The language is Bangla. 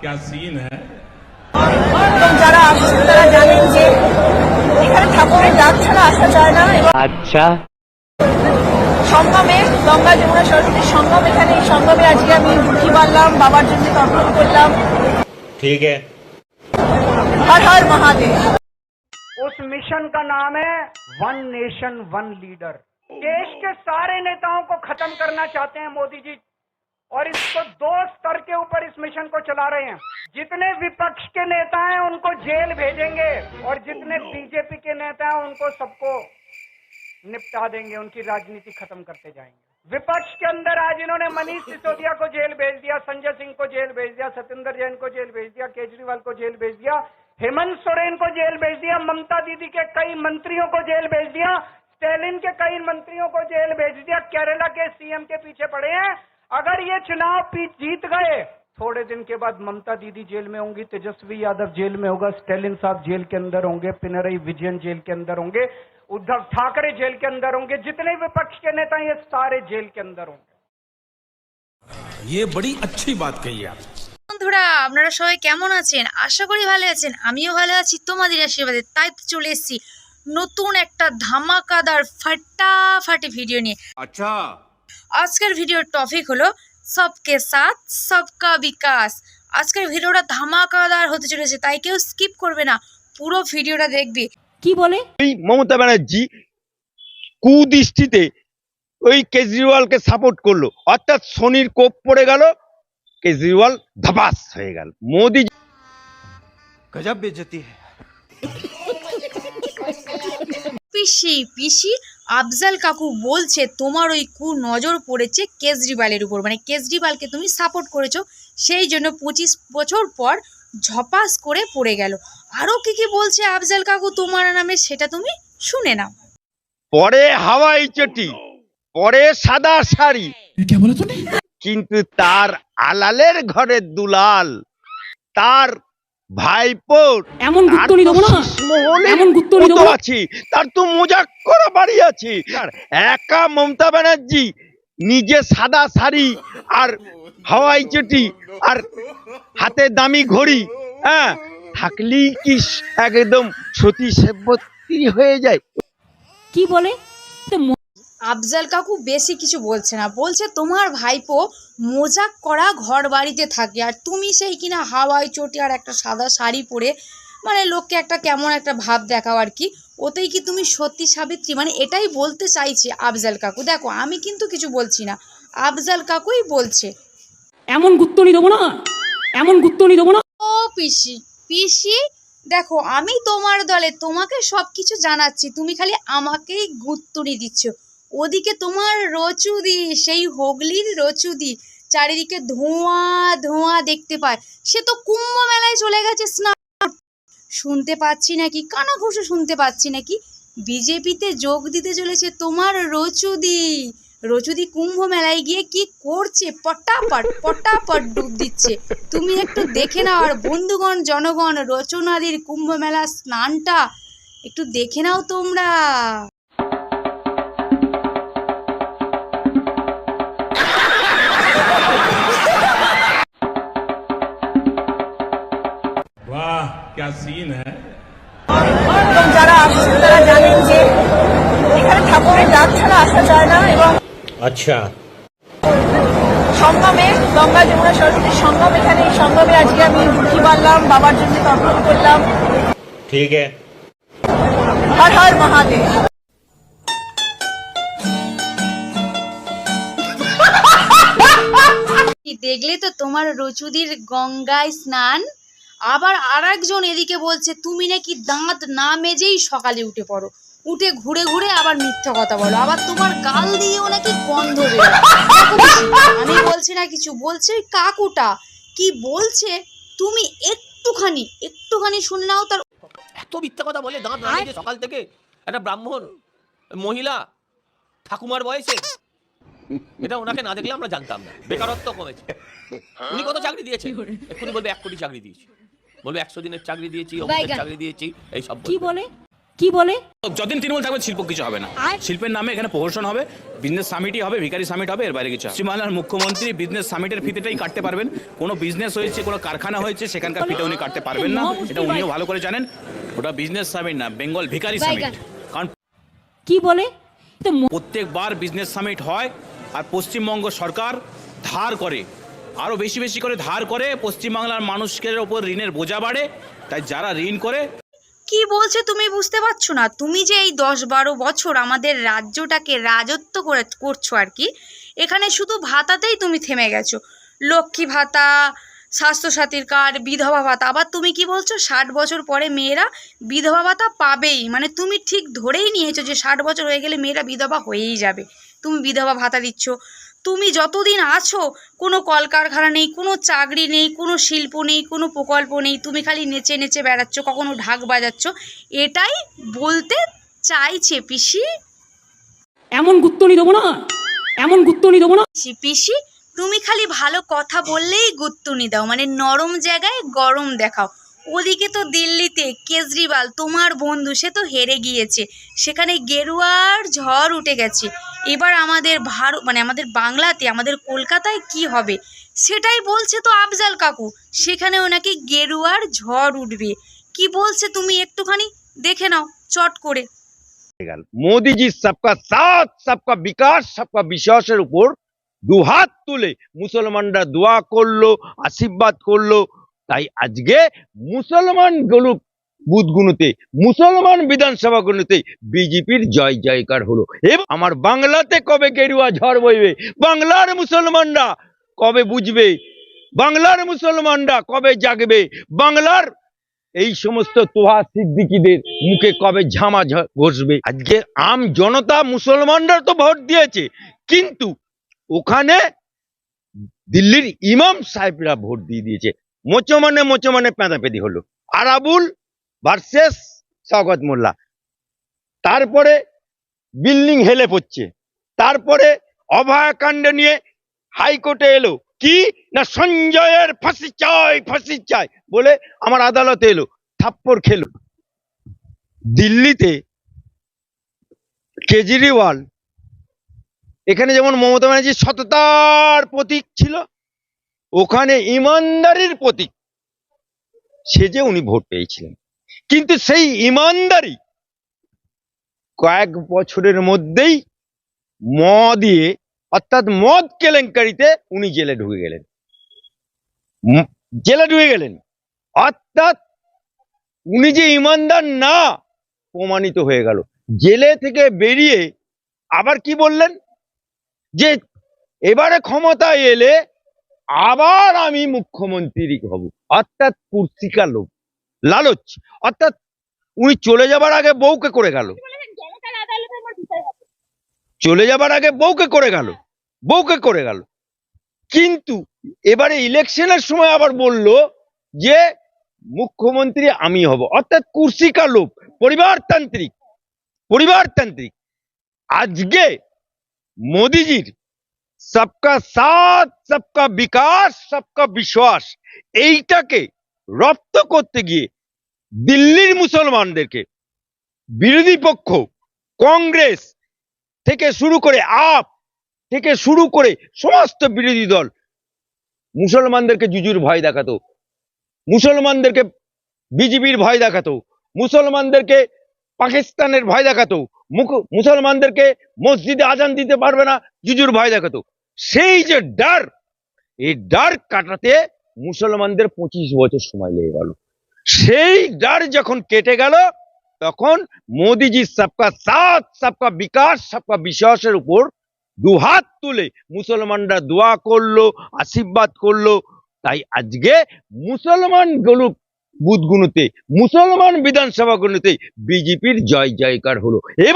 क्या सीन है। এবং যারা আসছেন তারা জানেন যে এখানে ঠাকুরের ডাক ছাড়া আসা যায় না এবং আচ্ছা সঙ্গমে গঙ্গা যমুনা সরস্বতীর সঙ্গম, এখানে এই সঙ্গমে আজকে আমি ডুবকি মারলাম, বাবার জন্য তর্পণ করলাম। ठीक है। হর হর মহাদেব। उस मिशन का नाम है वन नेशन वन लीडर। देश के सारे नेताओं को खत्म करना चाहते हैं मोदी जी, और इसको दो स्तर के ऊपर इस मिशन को चला रहे हैं। जितने विपक्ष के नेता हैं उनको जेल भेजेंगे, और जितने बीजेपी के नेता हैं उनको सबको निपटा देंगे, उनकी राजनीति खत्म करते जाएंगे। विपक्ष के अंदर आज इन्होंने मनीष सिसोदिया को जेल भेज दिया, संजय सिंह को जेल भेज दिया, सत्येंद्र जैन को जेल भेज दिया, केजरीवाल को जेल भेज दिया, हेमंत सोरेन को जेल भेज दिया, ममता दीदी के कई मंत्रियों को जेल भेज दिया, स्टैलिन के कई मंत्रियों को जेल भेज दिया, केरला के सीएम के पीछे पड़े हैं। अगर ये चुनाव जीत गए, थोड़े दिन के बाद ममता दीदी जेल में होंगी, तेजस्वी यादव जेल में होगा, स्टैलिन साहब जेल के अंदर होंगे, पिनरई विजयन जेल के अंदर होंगे, उद्धव ठाकरे जेल के अंदर होंगे, जितने विपक्ष के नेता ये सारे जेल के अंदर होंगे। ये बड़ी अच्छी बात कही आप। বন্ধুরা, আপনারা সবাই কেমন আছেন? আশা করি ভালো আছেন। আমিও ভালো আছি তোমাদের আশীর্বাদে। তাই তো চলে এসেছি নতুন একটা ধামাকাদার ফাটাফাটি ভিডিও নিয়ে। अच्छा আজকের ভিডিওর টপিক হলো সবকে সাথ সবকা বিকাশ। আজকের ভিডিওটা ধামাকাদার হতে চলেছে, তাই কেউ স্কিপ করবে না, পুরো ভিডিওটা দেখবে। কি বলে? ওই মমতা ব্যানার্জি কুদৃষ্টিতে ওই কেজরিওয়ালকে সাপোর্ট করলো, অর্থাৎ শনির কোপ পড়ে গেল, কেজরিওয়াল ধাপাস হয়ে গেল। মোদি गजब बेइज्जती है। পিসি পিসি আফজাল কাকু বলছে তোমার ওই নজর পড়েছে কেজরিওয়ালের উপর, মানে কেজরিওয়ালকে তুমি সাপোর্ট করেছো, সেই জন্য 25 বছর পর ঝপাস করে পড়ে গেল। আরও কি কি বলছে আফজাল কাকু তোমার নামে, সেটা তুমি শুনে নাও। পরে হাওয়াই চটি, পরে সাদা শাড়ি, কিন্তু তার আলালের ঘরের দুলাল, তার ভাইপোর এমন গুত্তনি দেবো না, এমন গুত্তনি দেবো না। আছি, তার তো মজাক করা বাড়ি আছে। আর একা মমতা ব্যানার্জি নিজে সাদা শাড়ি আর হাওয়াই চটি আর হাতে দামি ঘড়ি, হ্যাঁ, থাকলেই কি একদম সতী সেবতী হয়ে যায়? কি বলে? আফজাল কাকু বেশি কিছু বলছে না, বলছে তোমার ভাইপো মজাক করা ঘর বাড়িতে থাকে, আর তুমি সেই কিনা হাওয়াই চটি আর একটা সাদা শাড়ি পরে মানে লোককে একটা কেমন একটা ভাব দেখাও আর কি, ওতেই কি তুমি সত্যি সাবিত্রী, মানে এটাই বলতে চাইছে আফজাল কাকু। দেখো আমি কিন্তু কিছু বলছি না, আফজাল কাকুই বলছে। এমন গুত্তনি দেবো না, এমন গুত্তনি দেবো না। ও পিসি পিসি দেখো, আমি তোমার দলে, তোমাকে সব কিছু জানাচ্ছি, তুমি খালি আমাকেই গুত্তুনি দিচ্ছ। ওদিকে তোমার রচুদি, সেই হুগলির রচুদি চারিদিকে ধোঁয়া ধোঁয়া দেখতে পায়, সে তো কুম্ভ মেলায় চলে গেছে স্নান। শুনতে পাচ্ছি নাকি কানাঘুষো, শুনতে পাচ্ছি নাকি বিজেপিতে যোগ দিতে চলেছে তোমার রচুদি। রচুদি কুম্ভ মেলায় গিয়ে কি করছে, পটাপট পটাপট ডুব দিচ্ছে। তুমি একটু দেখে নাও, আর বন্ধুগণ জনগণ রচনাদির কুম্ভ মেলা স্নানটা একটু দেখে নাও তোমরা। वाह क्या सीन है। এবং যারা আসছেন তারা জানেন যে এখানে ঠাকুরের ডাক ছাড়া আসা যায় না এবং আচ্ছা সঙ্গমে গঙ্গা যমুনা সরস্বতীর সঙ্গম, এখানে এই সঙ্গমে আজকে আমি ডুবকি মারলাম, বাবার জন্য তর্পণ করলাম। ঠিক আছে। হর হর মহাদেব। দেখলে তো তোমার রচুদির গঙ্গায় স্নান। আবার আরেকজন এদিকে বলছে তুমি নাকি দাঁত না মেজেই সকালে উঠে পড়ো, উঠে ঘুরে ঘুরে আবার মিথ্যা কথা বলো, আবার তোমার গাল দিয়েও নাকি গন্ধ বেরোয়। আমি বলছি না কিছু, বলছে ওই কাকুটা কি বলছে, তুমি একটুখানি শুনে নাও। তার এত মিথ্যা কথা বলে দাঁত না মেজে সকাল থেকে একটা ব্রাহ্মণ মহিলা ঠাকুমার বয়সে, এটা ওনাকে না দেখলে আমরা জানতাম না। বেকারত্ব কমেছে। উনি কত চাকরি দিয়েছে? এক্ষুনি বলবে 1 কোটি চাকরি দিয়েছি, বলবে 100 দিনের চাকরি দিয়েছি, অমুকের চাকরি দিয়েছি, এই সব কি বলে? কি বলে? যতদিন তৃণমূল থাকবে শিল্প কিছু হবে না। শিল্পের নামে এখানে প্রহসন হবে, বিজনেস সামিটই হবে, ভিখারি সামিট হবে, এর বাইরে কিছু হবে না। পশ্চিমবাংলার মুখ্যমন্ত্রী বিজনেস সামিটের ফিতেটাই কাটতে পারবেন। কোনো বিজনেস হয়েছে, কোনো কারখানা হয়েছে, সেখানকার ফিতে উনি কাটতে পারবেন না। এটা উনিও ভালো করে জানেন। ওটা বিজনেস সামিট না, বেঙ্গল ভিখারি সামিট। কারণ কি বলে? তো প্রত্যেকবার বিজনেস সামিট হয় আর পশ্চিমবঙ্গ সরকার ধার করে, আরো বেশি বেশি করে ধার করে, পশ্চিমবাংলার মানুষের ওপর ঋণের বোঝা বাড়ে। তাই যারা ঋণ করে, কি বলছে তুমি বুঝতে পারছো না? তুমি যে এই 10-12 বছর আমাদের রাজ্যটাকে রাজত্ব করছো আর কি, এখানে শুধু ভাতাতেই তুমি থেমে গেছো। লক্ষ্মী ভাতা, স্বাস্থ্যসাথীর কার্ড, বিধবা ভাতা। আবার তুমি কি বলছো 60 বছর পরে মেয়েরা বিধবা ভাতা পাবেই। মানে তুমি ঠিক ধরেই নিয়েছো যে 60 বছর হয়ে গেলে মেয়েরা বিধবা হয়েই যাবে। তুমি বিধবা ভাতা দিচ্ছ। তুমি যতদিন আছো কোনো কলকারখানা নেই, কোনো চাকরি নেই, কোনো শিল্প নেই, কোনো প্রকল্প নেই। তুমি খালি নেচে নেচে বেড়াচ্ছ, কখনো ঢাক বাজাচ্ছ। এটাই বলতে চাইছে পিসি। এমন গুত্তনি দেবো না, এমন গুত্তনি দেবো না। পিসি তুমি খালি ভালো কথা বললেই গুত্তুনি দাও, মানে নরম জায়গায় গরম দেখাও। ওদিকে তো দিল্লিতে কেজরিওয়াল তোমার বন্ধু, সে তো হেরে গিয়েছে, সেখানে গেরুয়ার ঝড় উঠে গেছে। এবার আমাদের ভারত মানে আমাদের বাংলাতে, আমাদের কলকাতায় কি হবে সেটাই বলছে তো আফজাল কাকু, সেখানেও নাকি গেরুয়ার ঝড় উঠবে। কি বলছে তুমি একটুখানি দেখে নাও চট করে। মোদিজি সবকা সাথ সবকা বিকাশ সবকা বিশ্বাসের উপর দুহাত তুলে মুসলমানরা দোয়া করলো, আশীর্বাদ করলো। তাই আজকে মুসলমান বুথগুলোতে, মুসলমান বিধানসভাগুলোতে বিজেপির জয় জয়কার হলো। এবং আমার বাংলাতে কবে গেরুয়া ঝড় বইবে, বাংলার মুসলমানরা কবে বুঝবে, বাংলার মুসলমানরা কবে জাগবে, বাংলার এই সমস্ত তোহা সিদ্দিকীদের মুখে কবে ঝামা ঘষবে। আজকে আম জনতা মুসলমানরা তো ভোট দিয়েছে, কিন্তু ওখানে দিল্লির ইমাম সাহেবরা ভোট দিয়ে দিয়েছে। মোচমানে পেঁদাপেদি হলো, আরাবুল ভার্সেস শওকত মোল্লা। তারপরে বিল্ডিং হেলে পড়ছে, তারপরে অভয়াকাণ্ড নিয়ে হাইকোর্টে এলো কি না, সঞ্জয়ের ফাঁসি চাই বলে আমার আদালতে এলো, থাপ্পড় খেলো। দিল্লিতে কেজরিওয়াল, এখানে যেমন মমতা ব্যানার্জি সততার প্রতীক ছিল, ওখানে ইমানদারির প্রতীক সেজে উনি ভোট পেয়েছিলেন। কিন্তু সেই ইমানদারি কয়েক বছরের মধ্যেই মদে, অর্থাৎ মদ কেলেঙ্কারিতে উনি জেলে ঢুকে গেলেন। অর্থাৎ উনি যে ইমানদার না প্রমাণিত হয়ে গেল। জেলে থেকে বেরিয়ে আবার কি বললেন যে এবারে ক্ষমতায় এলে আবার আমি মুখ্যমন্ত্রী হব, অর্থাৎ কুর্সিকা লোভ, লালচ। অর্থাৎ উনি চলে যাবার আগে বউকে করে গেল, বউকে করে গেল। কিন্তু এবারে ইলেকশনের সময় আবার বলল যে মুখ্যমন্ত্রী আমি হব, অর্থাৎ কুর্সিকা লোভ, পরিবারতান্ত্রিক। আজকে মোদিজির সবকা সাথ সবকা বিকাশ সবকা বিশ্বাস, এইটাকে রপ্ত করতে গিয়ে দিল্লির মুসলমানদেরকে বিরোধী পক্ষ কংগ্রেস থেকে শুরু করে আপ থেকে শুরু করে সমস্ত বিরোধী দল মুসলমানদেরকে জুজুর ভয় দেখাতো, মুসলমানদেরকে বিজেপির ভয় দেখাতো, মুসলমানদেরকে পাকিস্তানের ভয় দেখাতো, মুসলমানদেরকে মসজিদে আজান দিতে পারবে না জুজুর ভয় দেখাতো। সেই যে ডার, এই ডার কাটাতে মুসলমানদের 25 বছর সময় লেগে গেল। সেই ডার যখন কেটে গেল, তখন মোদিজি সবকা সাথ সবকা বিকাশ সবকা বিশ্বাসের উপর দুহাত তুলে মুসলমানরা দোয়া করলো, আশীর্বাদ করলো। তাই আজকে মুসলমান বুথগুলোতে, মুসলমান বিধানসভাগুলোতে বিজেপির জয় জয়কার হলো। এবং